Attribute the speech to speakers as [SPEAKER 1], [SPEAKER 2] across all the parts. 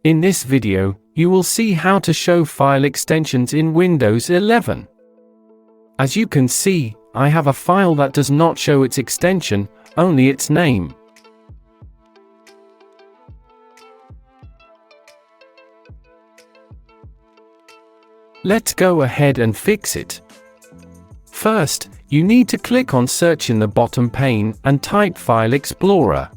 [SPEAKER 1] In this video, you will see how to show file extensions in Windows 11. As you can see, I have a file that does not show its extension, only its name. Let's go ahead and fix it. First, you need to click on Search in the bottom pane and type File Explorer.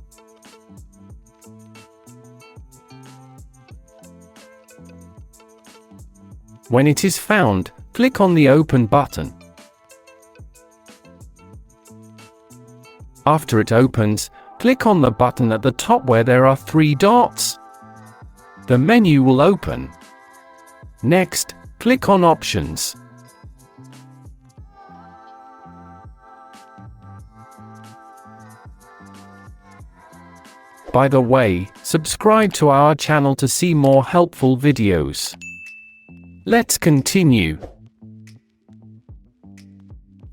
[SPEAKER 1] When it is found, click on the Open button. After it opens, click on the button at the top where there are 3 dots. The menu will open. Next, click on Options. By the way, subscribe to our channel to see more helpful videos. Let's continue.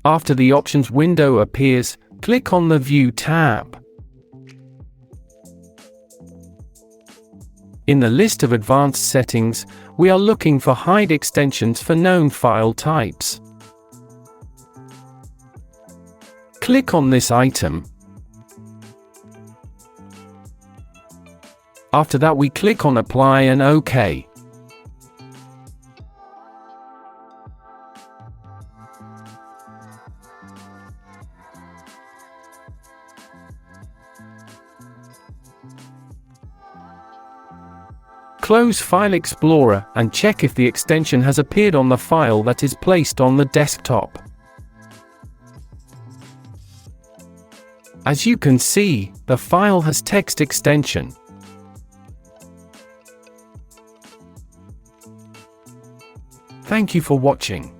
[SPEAKER 1] After the Options window appears, click on the View tab. In the list of advanced settings, we are looking for Hide extensions for known file types. Click on this item. After that, we click on Apply and OK. Close File Explorer and check if the extension has appeared on the file that is placed on the desktop. As you can see, the file has text extension. Thank you for watching.